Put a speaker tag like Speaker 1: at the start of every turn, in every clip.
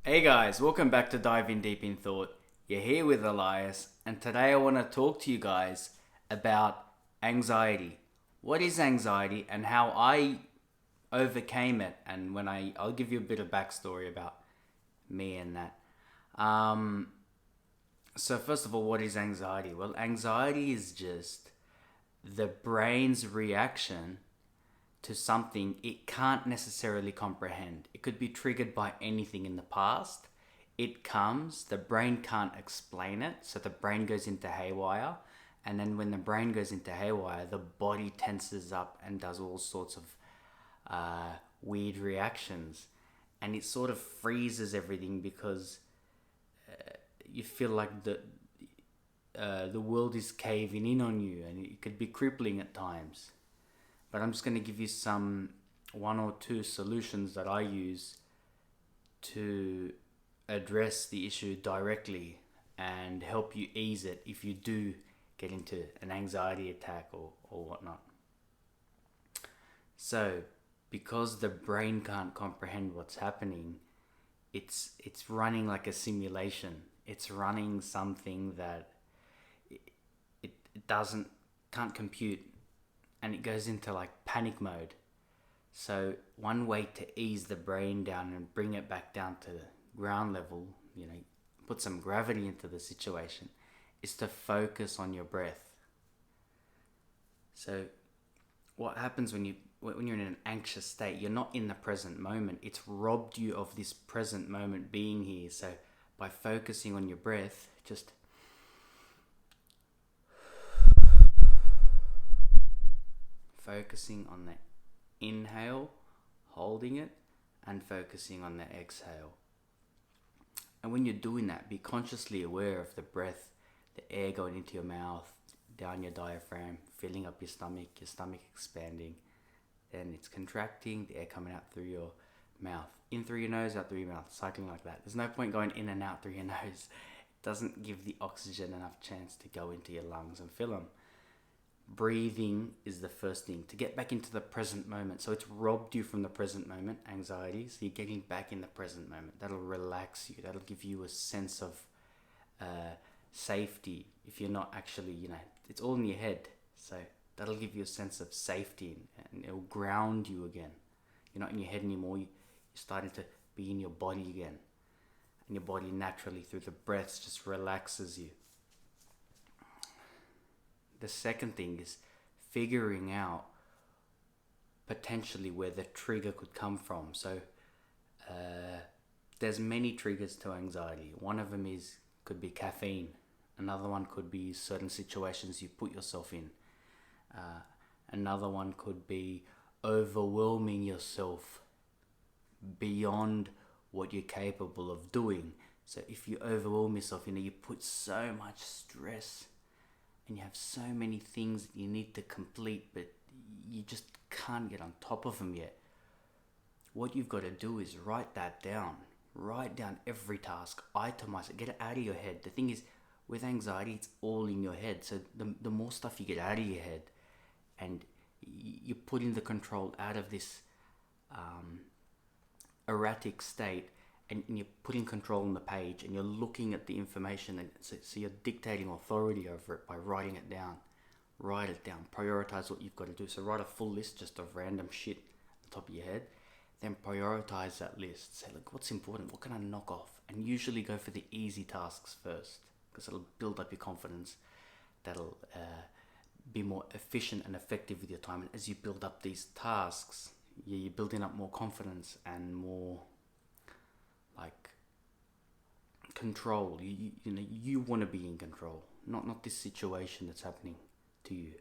Speaker 1: Hey guys, welcome back to Diving Deep in Thought. You're here with Elias, and today I want to talk to you guys about anxiety. What is anxiety and how I overcame it, and I'll give you a bit of backstory about me and that. Um, so first of all, what is anxiety? Well, anxiety is just the brain's reaction to something it can't necessarily comprehend. It could be triggered by anything in the past. It comes, the brain can't explain it, so the brain goes into haywire. And then when the brain goes into haywire, the body tenses up and does all sorts of weird reactions. And it sort of freezes everything because you feel like the world is caving in on you, and it could be crippling at times. But I'm just going to give you some one or two solutions that I use to address the issue directly and help you ease it if you do get into an anxiety attack or whatnot. So, because the brain can't comprehend what's happening, it's running like a simulation. It's running something that it can't compute, and it goes into like panic mode. So one way to ease the brain down and bring it back down to ground level, put some gravity into the situation, is to focus on your breath. So what happens when you're in an anxious state, you're not in the present moment. It's robbed you of this present moment being here. So by focusing on your breath, just focusing on the inhale, holding it, and focusing on the exhale. And when you're doing that, be consciously aware of the breath, the air going into your mouth, down your diaphragm, filling up your stomach expanding. Then it's contracting, the air coming out through your mouth. In through your nose, out through your mouth, cycling like that. There's no point going in and out through your nose. It doesn't give the oxygen enough chance to go into your lungs and fill them. Breathing is the first thing to get back into the present moment. So it's robbed you from the present moment, anxiety. So you're getting back in the present moment. That'll relax you. That'll give you a sense of safety. If you're not actually, it's all in your head. So that'll give you a sense of safety, and it'll ground you again. You're not in your head anymore. You're starting to be in your body again. And your body naturally, through the breaths, just relaxes you. The second thing is figuring out potentially where the trigger could come from. So there's many triggers to anxiety. One of them could be caffeine. Another one could be certain situations you put yourself in. Another one could be overwhelming yourself beyond what you're capable of doing. So if you overwhelm yourself, you put so much stress and you have so many things that you need to complete, but you just can't get on top of them yet. What you've got to do is write that down. Write down every task, itemize it, get it out of your head. The thing is, with anxiety, it's all in your head. So the more stuff you get out of your head, and you're putting the control out of this erratic state, and you're putting control on the page, and you're looking at the information, and so you're dictating authority over it by writing it down. Write it down. Prioritize what you've got to do. So write a full list just of random shit at the top of your head. Then prioritize that list. Say, look, what's important? What can I knock off? And usually go for the easy tasks first, because it'll build up your confidence. That'll be more efficient and effective with your time. And as you build up these tasks, you're building up more confidence and more control. You want to be in control, not this situation that's happening to you.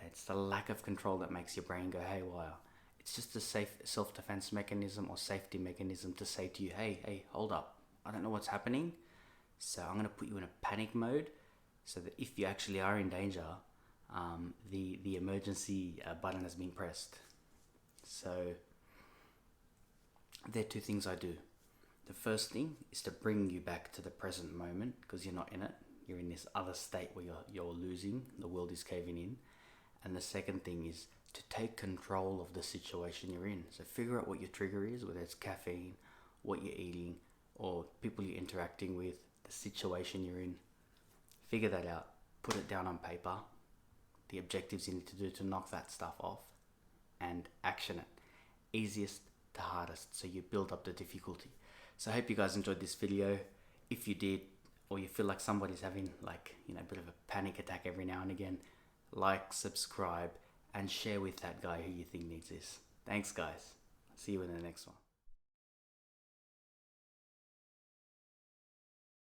Speaker 1: It's the lack of control that makes your brain go haywire. It's just a safe self-defense mechanism or safety mechanism to say to you, hey, hold up, I don't know what's happening, so I'm going to put you in a panic mode, so that if you actually are in danger, the emergency button has been pressed. So there are two things I do. The first thing is to bring you back to the present moment, because you're not in it. You're in this other state where you're losing. The world is caving in. And the second thing is to take control of the situation you're in. So figure out what your trigger is, whether it's caffeine, what you're eating, or people you're interacting with, the situation you're in. Figure that out. Put it down on paper. The objectives you need to do to knock that stuff off, and action it. Easiest to hardest, so you build up the difficulty. So I hope you guys enjoyed this video. If you did, or you feel like somebody's having a bit of a panic attack every now and again, like, subscribe, and share with that guy who you think needs this. Thanks guys. See you in the next one.